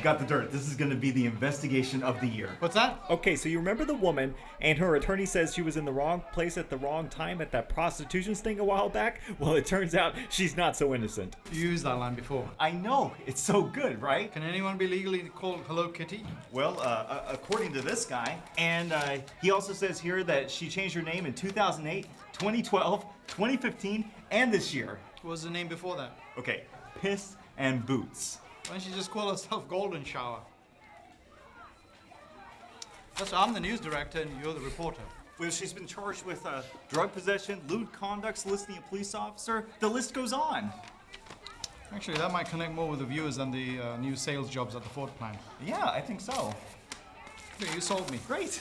got the dirt. This is going to be the investigation of the year. What's that? Okay, so you remember the woman, and her attorney says she was in the wrong place at the wrong time at that prostitution sting a while back? Well, it turns out she's not so innocent. You used that line before. I know. It's so good, right? Can anyone be legally called Hello Kitty? Well, according to this guy, and he also says here that she changed her name in 2008, 2012, 2015, and this year. What was the name before that? Okay, Piss and Boots. Why don't you just call herself Golden Shower? That's I'm the news director and you're the reporter. Well, she's been charged with drug possession, lewd conduct, soliciting a police officer. The list goes on. Actually, that might connect more with the viewers than the new sales jobs at the Ford plant. Yeah, I think so. Okay, you sold me. Great.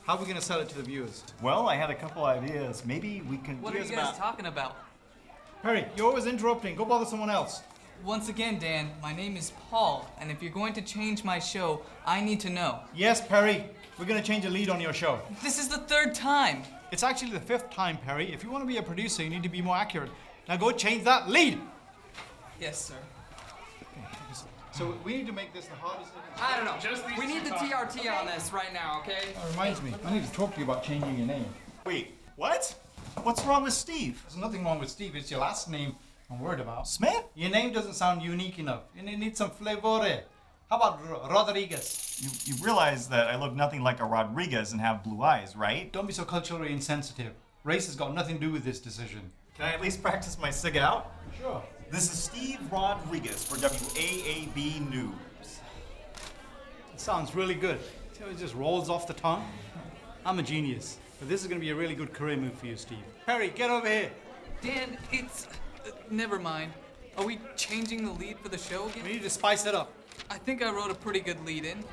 How are we going to sell it to the viewers? Well, I had a couple ideas. Maybe we can... What are you guys talking about? Perry, you're always interrupting. Go bother someone else. Once again, Dan, my name is Paul, and if you're going to change my show, I need to know. Yes, Perry. We're going to change the lead on your show. This is the third time. It's actually the fifth time, Perry. If you want to be a producer, you need to be more accurate. Now go change that lead. Yes, sir. So we need to make this the hardest thing. I don't know. We need the TRT on this right now, okay? That reminds me. I need to talk to you about changing your name. Wait, what? What's wrong with Steve? There's nothing wrong with Steve. It's your last name I'm worried about. Smith? Your name doesn't sound unique enough. You need some flavor. How about Rodriguez? You realize that I look nothing like a Rodriguez and have blue eyes, right? Don't be so culturally insensitive. Race has got nothing to do with this decision. Can I at least practice my sig out? Sure. This is Steve Rodriguez for WAAB News. It sounds really good. See how it just rolls off the tongue? I'm a genius. But this is going to be a really good career move for you, Steve. Perry, get over here. Dan, it's... never mind. Are we changing the lead for the show again? We need to spice it up. I think I wrote a pretty good lead in.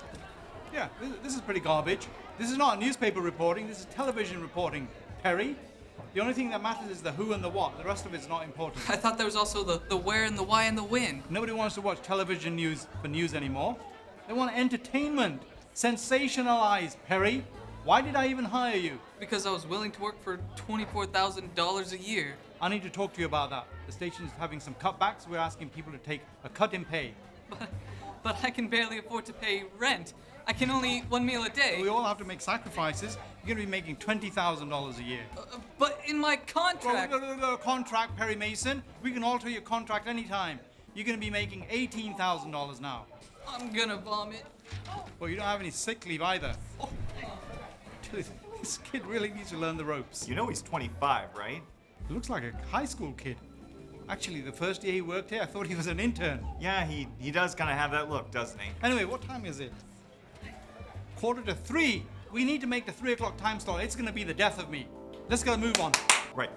Yeah, this is pretty garbage. This is not newspaper reporting, this is television reporting, Perry. The only thing that matters is the who and the what. The rest of it's not important. I thought there was also the where and the why and the when. Nobody wants to watch television news for news anymore. They want entertainment. Sensationalize, Perry. Why did I even hire you? Because I was willing to work for $24,000 a year. I need to talk to you about that. The station is having some cutbacks. We're asking people to take a cut in pay. But I can barely afford to pay rent. I can only eat one meal a day. We all have to make sacrifices. You're going to be making $20,000 a year. But in my contract... Well, contract, Perry Mason. We can alter your contract anytime. You're going to be making $18,000 now. I'm gonna vomit. Well, you don't have any sick leave either. Oh. This kid really needs to learn the ropes. You know he's 25, right? He looks like a high school kid. Actually, the first year he worked here, I thought he was an intern. Yeah, he does kind of have that look, doesn't he? Anyway, what time is it? 2:45. We need to make the 3 o'clock time slot. It's going to be the death of me. Let's get a move on. Right.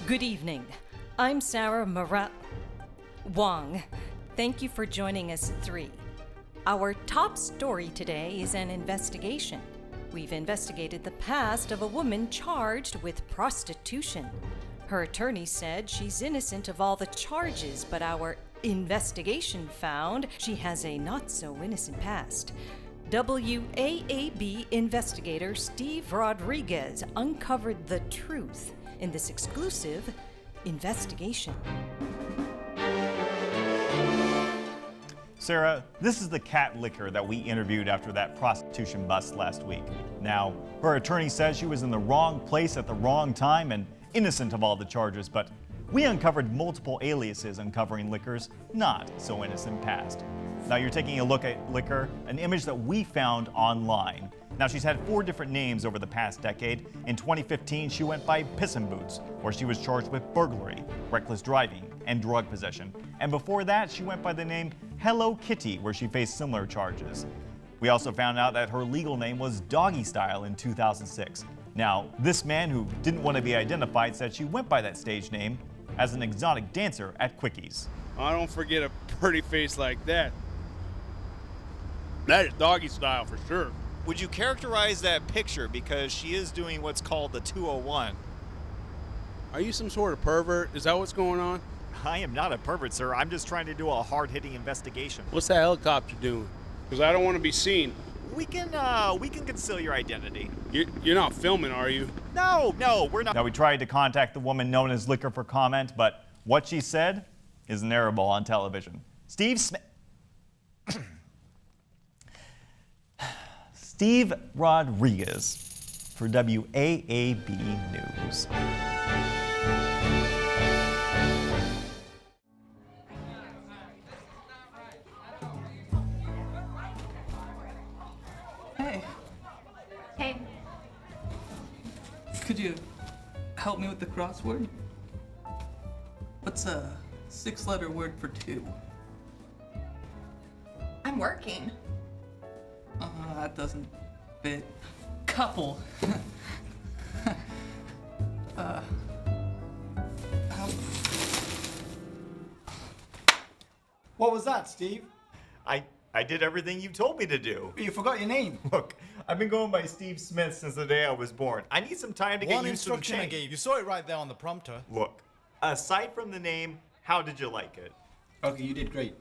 Good evening. I'm Sarah Wong. Thank you for joining us at 3. Our top story today is an investigation. We've investigated the past of a woman charged with prostitution. Her attorney said she's innocent of all the charges, but our investigation found she has a not-so-innocent past. WAAB investigator Steve Rodriguez uncovered the truth in this exclusive investigation. Sarah, this is the cat licker that we interviewed after that prostitution bust last week. Now, her attorney says she was in the wrong place at the wrong time and innocent of all the charges, but we uncovered multiple aliases uncovering Licker's not so innocent past. Now you're taking a look at Licker, an image that we found online. Now she's had 4 different names over the past decade. In 2015, she went by Pissin' Boots, where she was charged with burglary, reckless driving, and drug possession. And before that, she went by the name Hello Kitty, where she faced similar charges. We also found out that her legal name was Doggy Style in 2006. Now, this man who didn't want to be identified said she went by that stage name as an exotic dancer at Quickies. I don't forget a pretty face like that. That is Doggy Style for sure. Would you characterize that picture, because she is doing what's called the 201? Are you some sort of pervert? Is that what's going on? I am not a pervert, sir. I'm just trying to do a hard-hitting investigation. What's that helicopter doing? Because I don't want to be seen. We can conceal your identity. You're not filming, are you? No, we're not. Now, we tried to contact the woman known as Liquor for comment, but what she said is airable on television. Steve Rodriguez for WAAB News. Hey, Hey, could you help me with the crossword? What's a 6-letter word for 2? I'm working. That doesn't fit. Couple. What was that, Steve? I did everything you told me to do. You forgot your name. Look, I've been going by Steve Smith since the day I was born. I need some time to get One used to the instruction I change. gave. You saw it right there on the prompter. Look, aside from the name, how did you like it? Okay, you did great.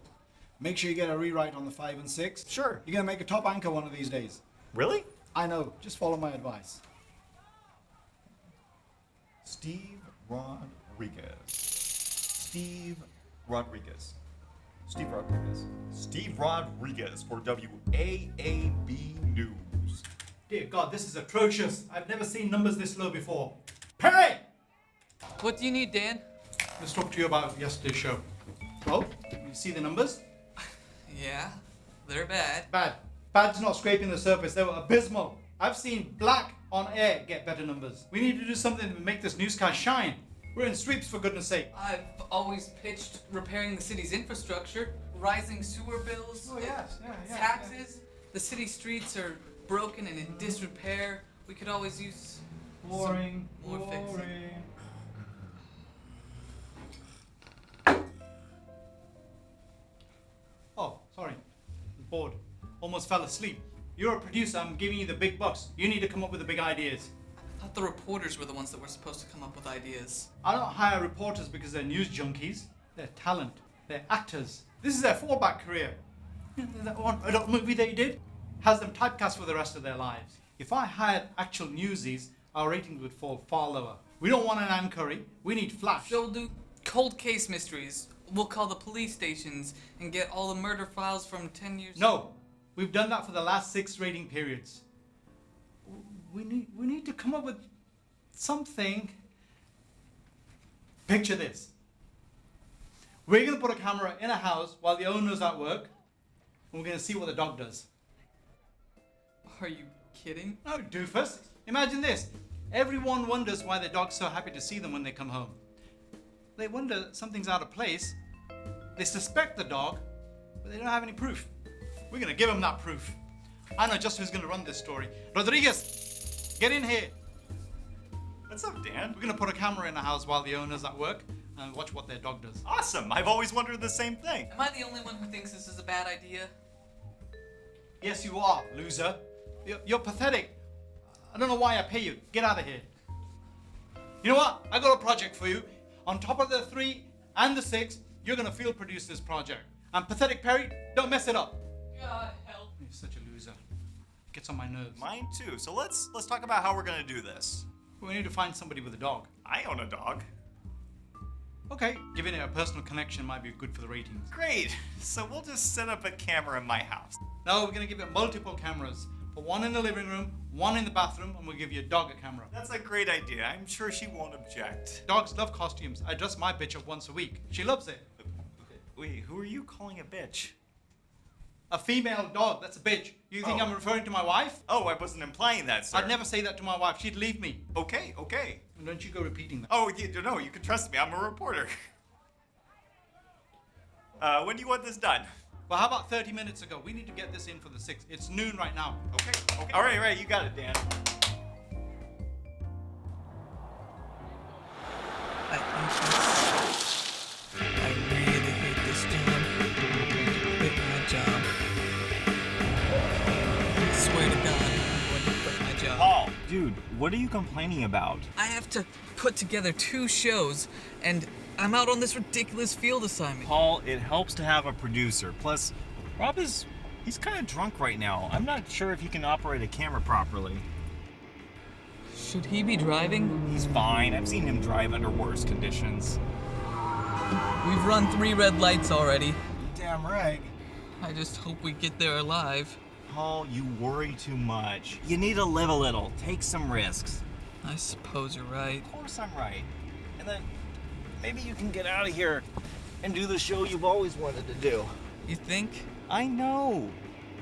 Make sure you get a rewrite on the 5 and 6. Sure. You're gonna make a top anchor one of these days. Really? I know. Just follow my advice. Steve Rodriguez. Steve Rodriguez. Steve Rodriguez. Steve Rodriguez for WAAB News. Dear God, this is atrocious. I've never seen numbers this low before. Perry! What do you need, Dan? Let's talk to you about yesterday's show. Well, you see the numbers? Yeah, they're bad. Bad. Bad's not scraping the surface. They were abysmal. I've seen black on air get better numbers. We need to do something to make this newscast shine. We're in sweeps, for goodness sake. I've always pitched repairing the city's infrastructure, rising sewer bills, Oh, yes, yeah, taxes. The city streets are broken and in disrepair. We could always use Boring. some more fixing. Oh, sorry. I'm bored. Almost fell asleep. You're a producer. I'm giving you the big bucks. You need to come up with the big ideas. I thought the reporters were the ones that were supposed to come up with ideas. I don't hire reporters because they're news junkies. They're talent. They're actors. This is their fallback career. You know, that one adult movie they did has them typecast for the rest of their lives. If I hired actual newsies, our ratings would fall far lower. We don't want an anchory. We need flash. So we'll do cold case mysteries. We'll call the police stations and get all the murder files from 10 years. No, we've done that for the last 6 rating periods. We need to come up with something. Picture this. We're going to put a camera in a house while the owner's at work, and we're going to see what the dog does. Are you kidding? No, doofus. Imagine this. Everyone wonders why their dog's so happy to see them when they come home. They wonder something's out of place. They suspect the dog, but they don't have any proof. We're going to give them that proof. I know just who's going to run this story. Rodriguez, get in here. What's up, Dan? We're going to put a camera in the house while the owner's at work and watch what their dog does. Awesome. I've always wondered the same thing. Am I the only one who thinks this is a bad idea? Yes, you are, loser. You're pathetic. I don't know why I pay you. Get out of here. You know what? I got a project for you. On top of the 3 and the 6, you're going to field produce this project. And pathetic Perry, don't mess it up. God help. You're such a loser. Gets on my nerves. Mine too. So let's talk about how we're gonna do this. We need to find somebody with a dog. I own a dog. Okay, giving it a personal connection might be good for the ratings. Great. So we'll just set up a camera in my house. No, we're going to give it multiple cameras. Put one in the living room, one in the bathroom, and we'll give your dog a camera. That's a great idea. I'm sure she won't object. Dogs love costumes. I dress my bitch up once a week. She loves it. Wait, who are you calling a bitch? A female dog, that's a bitch. You think I'm referring to my wife? Oh, I wasn't implying that, sir. I'd never say that to my wife. She'd leave me. Okay. And don't you go repeating that. Oh, no, you can trust me. I'm a reporter. When do you want this done? Well, how about 30 minutes ago? We need to get this in for the 6th. It's noon right now. Okay. All right, you got it, Dan. I really hate this job. Quit my job. I swear to God, I'm going to quit my job. Paul, dude, what are you complaining about? I have to put together 2 shows, and I'm out on this ridiculous field assignment. Paul, it helps to have a producer. Plus, he's kind of drunk right now. I'm not sure if he can operate a camera properly. Should he be driving? He's fine. I've seen him drive under worse conditions. We've run 3 red lights already. Damn right. I just hope we get there alive. Paul, you worry too much. You need to live a little. Take some risks. I suppose you're right. Of course I'm right. And then maybe you can get out of here and do the show you've always wanted to do. You think? I know.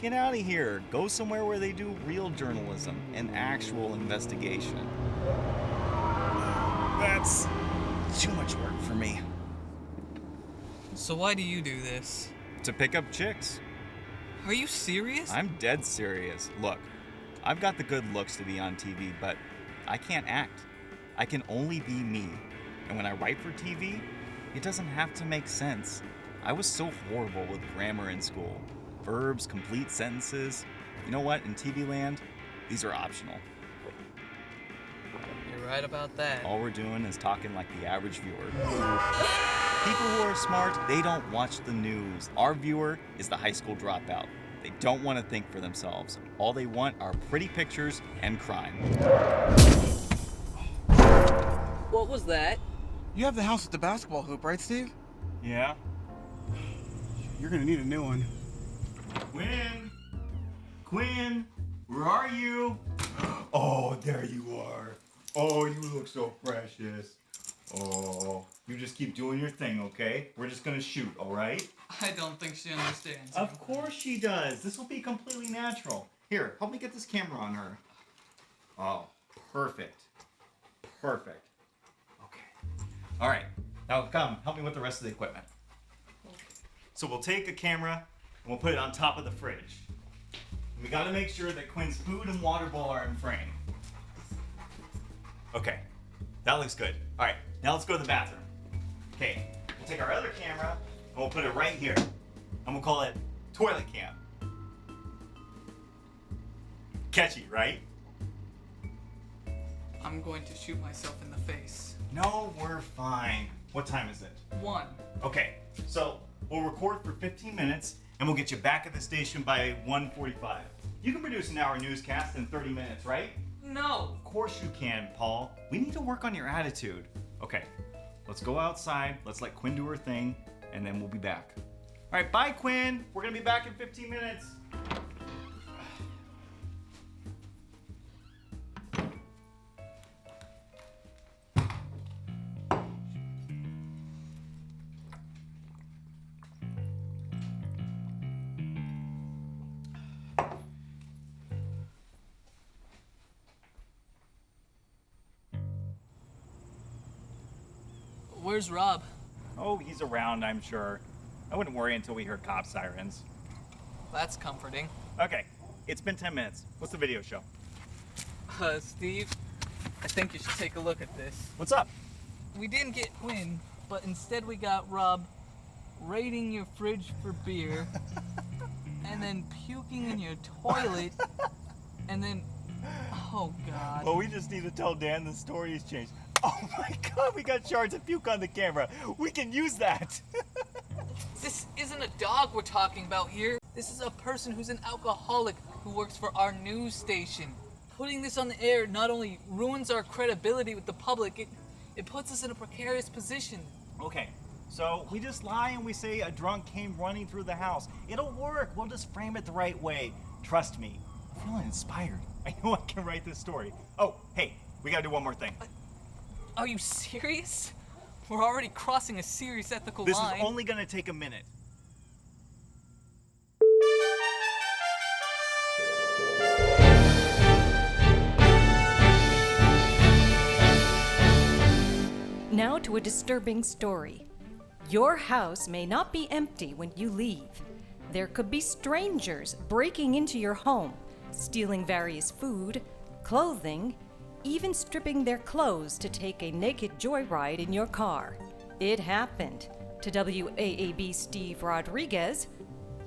Get out of here. Go somewhere where they do real journalism and actual investigation. That's too much work for me. So why do you do this? To pick up chicks. Are you serious? I'm dead serious. Look, I've got the good looks to be on TV, but I can't act. I can only be me. And when I write for TV, it doesn't have to make sense. I was so horrible with grammar in school. Verbs, complete sentences. You know what? In TV land, these are optional. You're right about that. All we're doing is talking like the average viewer. People who are smart, they don't watch the news. Our viewer is the high school dropout. They don't want to think for themselves. All they want are pretty pictures and crime. What was that? You have the house with the basketball hoop, right, Steve? Yeah? You're gonna need a new one. Quinn, where are you? Oh, there you are. Oh, you look so precious. Oh, you just keep doing your thing, okay? We're just gonna shoot, all right? I don't think she understands. Of course she does. This will be completely natural. Here, help me get this camera on her. Oh, perfect. Perfect. Okay. All right. Now come, help me with the rest of the equipment. So we'll take a camera and we'll put it on top of the fridge. We got to make sure that Quinn's food and water bowl are in frame. Okay, that looks good. All right, now let's go to the bathroom. Okay, we'll take our other camera and we'll put it right here. And we'll call it Toilet Cam. Catchy, right? I'm going to shoot myself in the face. No, we're fine. What time is it? 1. Okay, so we'll record for 15 minutes and we'll get you back at the station by 1:45. You can produce an hour newscast in 30 minutes, right? No. Of course you can, Paul. We need to work on your attitude. Okay, let's go outside. Let's let Quinn do her thing, and then we'll be back. All right, bye, Quinn. We're gonna be back in 15 minutes. Where's Rob? Oh, he's around, I'm sure. I wouldn't worry until we heard cop sirens. That's comforting. Okay, it's been 10 minutes. What's the video show? Steve, I think you should take a look at this. What's up? We didn't get Quinn, but instead we got Rob raiding your fridge for beer, and then puking in your toilet, and then, oh God. Well, we just need to tell Dan the story has changed. Oh my God, we got shards of puke on the camera. We can use that. This isn't a dog we're talking about here. This is a person who's an alcoholic who works for our news station. Putting this on the air not only ruins our credibility with the public, it puts us in a precarious position. Okay, so we just lie and we say a drunk came running through the house. It'll work. We'll just frame it the right way. Trust me. I'm feeling inspired. I know I can write this story. Oh, hey, we gotta do one more thing. Are you serious? We're already crossing a serious ethical This line. is only gonna take a minute. Now to a disturbing story. Your house may not be empty when you leave. There could be strangers breaking into your home, stealing various food, clothing, even stripping their clothes to take a naked joyride in your car. It happened to WAAB Steve Rodriguez.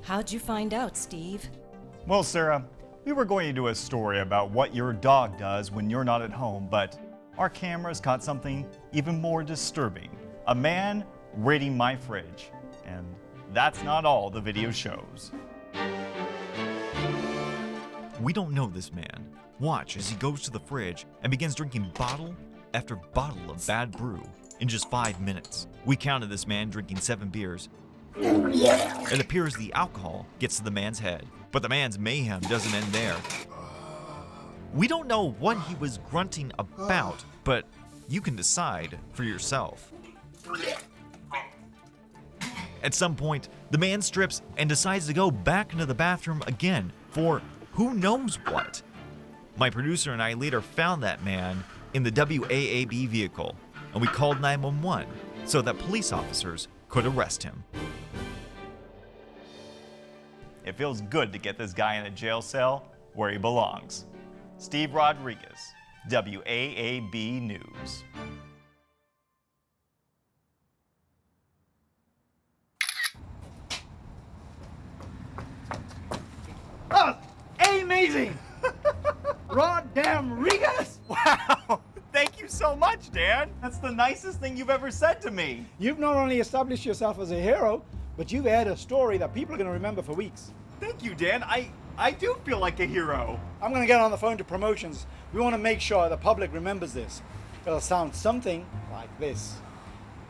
How'd you find out, Steve? Well, Sarah, we were going to do a story about what your dog does when you're not at home, but our cameras caught something even more disturbing. A man raiding my fridge. And that's not all the video shows. We don't know this man. Watch as he goes to the fridge and begins drinking bottle after bottle of bad brew in just 5 minutes. We counted this man drinking 7 beers. It appears the alcohol gets to the man's head, but the man's mayhem doesn't end there. We don't know what he was grunting about, but you can decide for yourself. At some point, the man strips and decides to go back into the bathroom again for who knows what. My producer and I later found that man in the WAAB vehicle, and we called 911 so that police officers could arrest him. It feels good to get this guy in a jail cell where he belongs. Steve Rodriguez, WAAB News. Oh, amazing! Rodriguez! Wow! Thank you so much, Dan. That's the nicest thing you've ever said to me. You've not only established yourself as a hero, but you've had a story that people are going to remember for weeks. Thank you, Dan. I do feel like a hero. I'm going to get on the phone to promotions. We want to make sure the public remembers this. It'll sound something like this.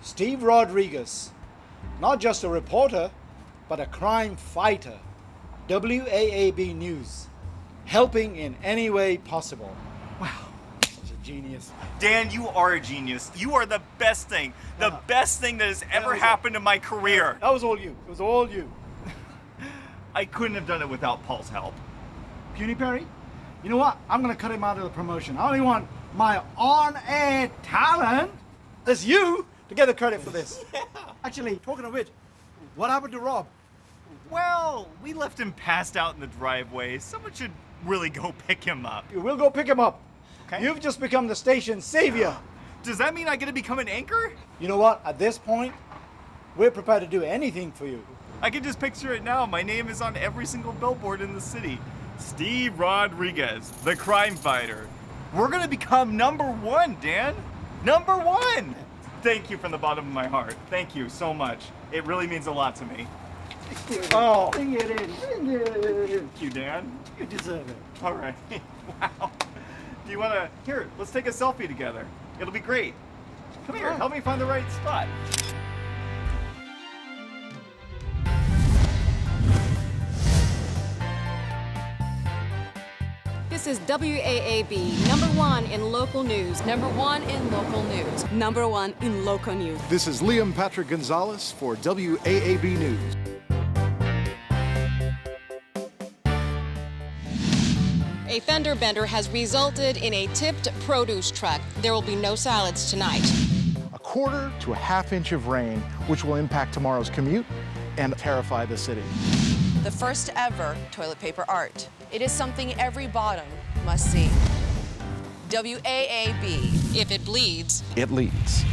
Steve Rodriguez, not just a reporter, but a crime fighter. WAAB News, helping in any way possible. Wow, such a genius. Dan, you are a genius. You are the best thing. The best thing that has ever happened in my career. That was all you. It was all you. I couldn't have done it without Paul's help. Puny Perry, you know what? I'm going to cut him out of the promotion. I only want my on-air talent. It's you to get the credit for this. Actually, talking of which, what happened to Rob? Well, we left him passed out in the driveway. Someone should really go pick him up. We'll go pick him up. Okay. You've just become the station's savior. Does that mean I get to become an anchor? You know what? At this point, we're prepared to do anything for you. I can just picture it now. My name is on every single billboard in the city. Steve Rodriguez, the crime fighter. We're gonna become #1, Dan. #1! Thank you from the bottom of my heart. Thank you so much. It really means a lot to me. Oh, bring it in. Bring it in. Thank you, Dan. You deserve it. All right. Wow. Do you wanna, here, let's take a selfie together. It'll be great. Come here, help me find the right spot. This is WAAB, #1 in local news. #1 in local news. #1 in local news. This is Liam Patrick Gonzalez for WAAB News. A fender bender has resulted in a tipped produce truck. There will be no salads tonight. A quarter to a half inch of rain, which will impact tomorrow's commute and terrify the city. The first ever toilet paper art. It is something every bottom must see. WAAB. If it bleeds, It leads.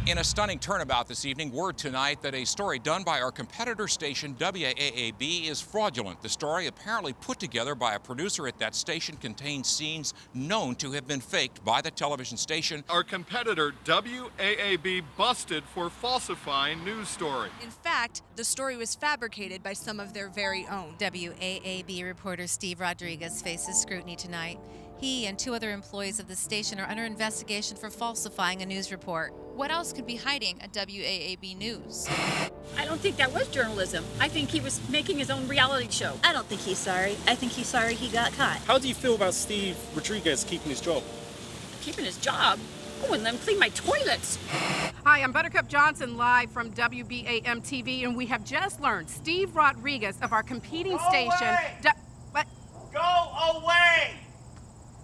In a stunning turnabout this evening, word tonight that a story done by our competitor station WAAB is fraudulent. The story, apparently put together by a producer at that station, contains scenes known to have been faked by the television station. Our competitor WAAB busted for falsifying news story. In fact, the story was fabricated by some of their very own. WAAB reporter Steve Rodriguez faces scrutiny tonight. He and 2 other employees of the station are under investigation for falsifying a news report. What else could be hiding at WAAB News? I don't think that was journalism. I think he was making his own reality show. I don't think he's sorry. I think he's sorry he got caught. How do you feel about Steve Rodriguez keeping his job? Keeping his job? I wouldn't let him clean my toilets. Hi, I'm Buttercup Johnson, live from WBAM TV, and we have just learned Steve Rodriguez of our competing station. What? Go away!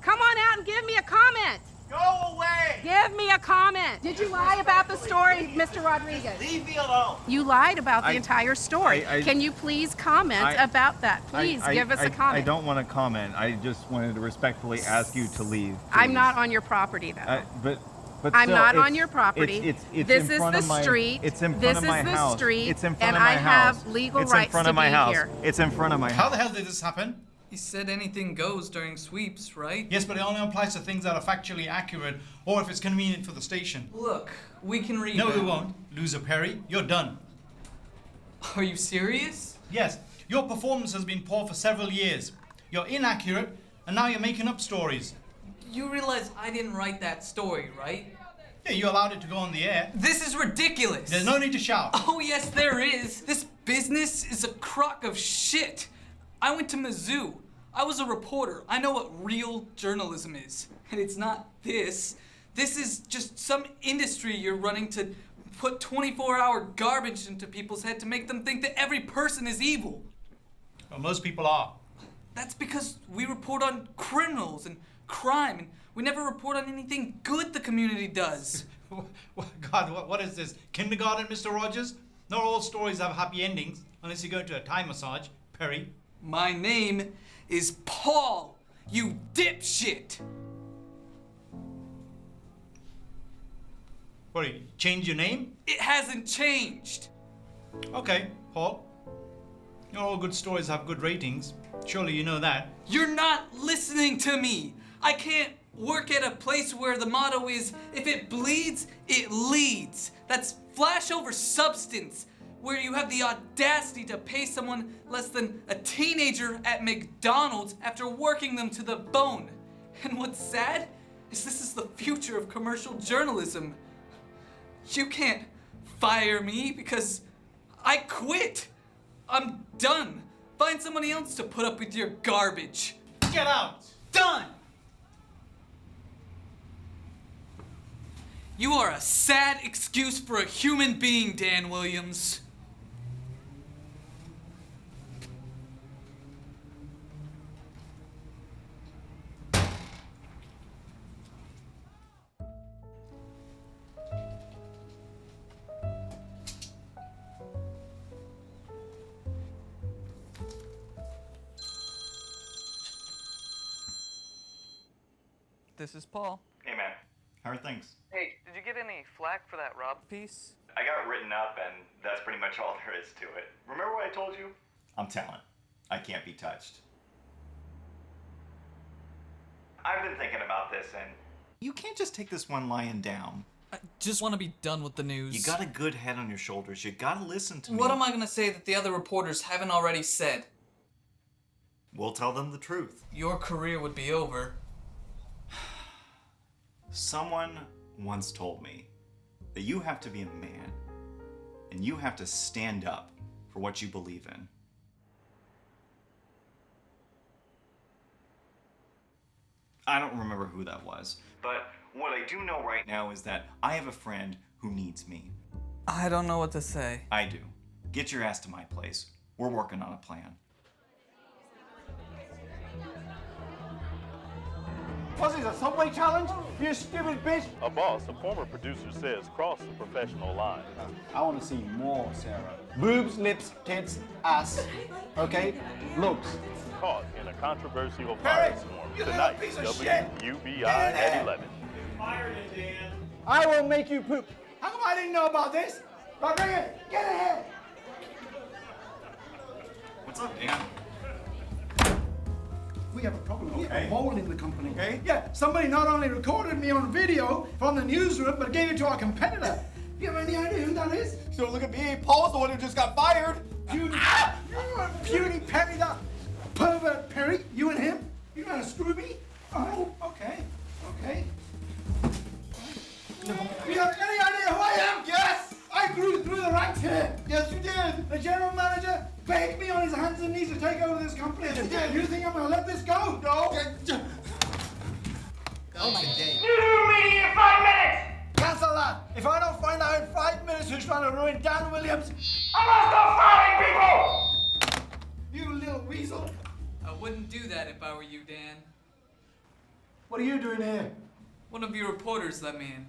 Come on out and give me a comment. Go away! Give me a comment. Did you lie about the story, Mr. Rodriguez? Leave me alone. You lied about the entire story. Can you please comment about that? Please give us a comment. I don't want to comment. I just wanted to respectfully ask you to leave. Please. I'm not on your property, though. But But I'm still, not it's- on your property. It's this in is front the of my, street. It's in front this of my is the house. street. It's in front and of my I house. have legal it's rights in front to of my be house. here. It's in front of my How house. the hell did this happen? He said anything goes during sweeps, right? Yes, but it only applies to things that are factually accurate or if it's convenient for the station. Look, we can read. No, we won't. Loser Perry, you're done. Are you serious? Yes, your performance has been poor for several years. You're inaccurate, and now you're making up stories. You realize I didn't write that story, right? Yeah, you allowed it to go on the air. This is ridiculous. There's no need to shout. Oh, yes, there is. This business is a crock of shit. I went to Mizzou. I was a reporter. I know what real journalism is. And it's not this. This is just some industry you're running to put 24-hour garbage into people's head to make them think that every person is evil. Well, most people are. That's because we report on criminals and crime, and we never report on anything good the community does. God, what is this? Kindergarten, Mr. Rogers? Not all stories have happy endings, unless you go to a Thai massage, Perry. My name is Paul, you dipshit! What, you change your name? It hasn't changed. Okay, Paul. Not all good stories have good ratings. Surely you know that. You're not listening to me. I can't work at a place where the motto is, if it bleeds, it leads. That's flash over substance, where you have the audacity to pay someone less than a teenager at McDonald's after working them to the bone. And what's sad is this is the future of commercial journalism. You can't fire me because I quit. I'm done. Find somebody else to put up with your garbage. Get out! Done! You are a sad excuse for a human being, Dan Williams. This is Paul. Hey man, how are things? Hey, did you get any flack for that Rob piece? I got it written up, and that's pretty much all there is to it. Remember what I told you? I'm talent. I can't be touched. I've been thinking about this, and you can't just take this one lying down. I just want to be done with the news. You got a good head on your shoulders. You gotta listen to me. What am I gonna say that the other reporters haven't already said? We'll tell them the truth. Your career would be over. Someone once told me that you have to be a man, and you have to stand up for what you believe in. I don't remember who that was, but what I do know right now is that I have a friend who needs me. I don't know what to say. I do. Get your ass to my place. We're working on a plan. What's this, a Subway challenge? You stupid bitch! A boss, a former producer says, cross the professional line. I want to see more, Sarah. Boobs, lips, tits, ass. Okay? Looks. Caught in a controversial Perry, firestorm you tonight, little piece of shit. WUBI at 11. Fired it, Dan. I will make you poop. How come I didn't know about this? Rodriguez, get in here! What's up, Dan? We have a problem. We have a hole in the company. Okay? Yeah, somebody not only recorded me on video from the newsroom, but gave it to our competitor. You have any idea who that is? So look at me. Paul's the one who just got fired. Puny, puny Perry, that pervert Perry. You and him? You trying to screw me? Oh, okay, okay. You have any idea who I am? Yes! I grew through the ranks here. Yes, you did. The general manager begged me on his hands and knees to take over this company. Yes, you did. You think I'm going to let this go? No. Oh my day. New meeting in 5 minutes! Cancel that. If I don't find out in 5 minutes who's trying to ruin Dan Williams, I must stop firing people! You little weasel. I wouldn't do that if I were you, Dan. What are you doing here? One of your reporters let me in.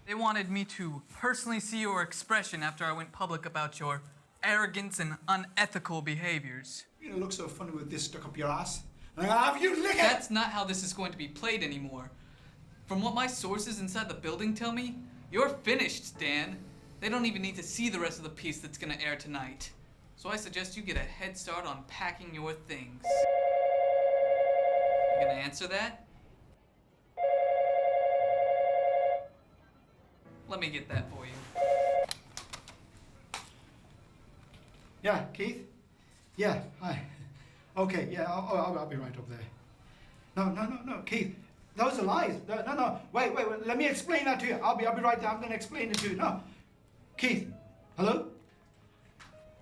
They wanted me to personally see your expression after I went public about your arrogance and unethical behaviors. You look so funny with this stuck up your ass. And I'm gonna have you lick it! That's not how this is going to be played anymore. From what my sources inside the building tell me, you're finished, Dan. They don't even need to see the rest of the piece that's gonna air tonight. So I suggest you get a head start on packing your things. You gonna answer that? Let me get that for you. Yeah, Keith? Yeah, hi. Okay, yeah, I'll be right up there. No, Keith. Those are lies. No. Wait. Let me explain that to you. I'll be right there. I'm gonna explain it to you. No. Keith, hello?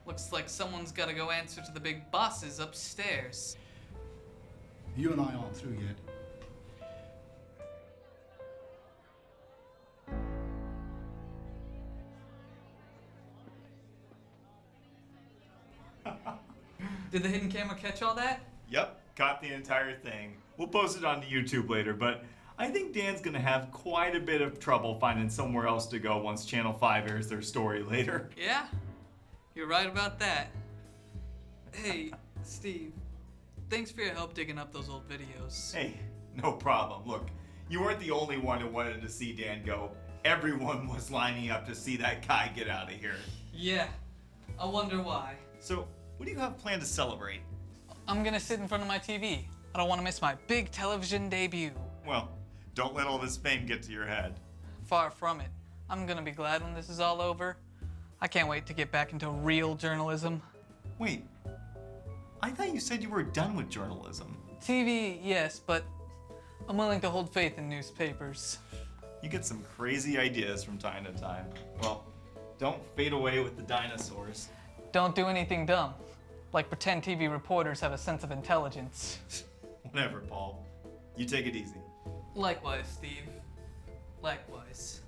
Looks like someone's gotta go answer to the big bosses upstairs. You and I aren't through yet. Did the hidden camera catch all that? Yep, caught the entire thing. We'll post it onto YouTube later, but I think Dan's gonna have quite a bit of trouble finding somewhere else to go once Channel 5 airs their story later. Yeah? You're right about that. Hey, Steve, thanks for your help digging up those old videos. Hey, no problem. Look, you weren't the only one who wanted to see Dan go. Everyone was lining up to see that guy get out of here. Yeah, I wonder why. So, what do you have planned to celebrate? I'm gonna sit in front of my TV. I don't want to miss my big television debut. Well, don't let all this fame get to your head. Far from it. I'm gonna be glad when this is all over. I can't wait to get back into real journalism. Wait, I thought you said you were done with journalism. TV, yes, but I'm willing to hold faith in newspapers. You get some crazy ideas from time to time. Well, don't fade away with the dinosaurs. Don't do anything dumb, like pretend TV reporters have a sense of intelligence. Whatever, Paul. You take it easy. Likewise, Steve. Likewise.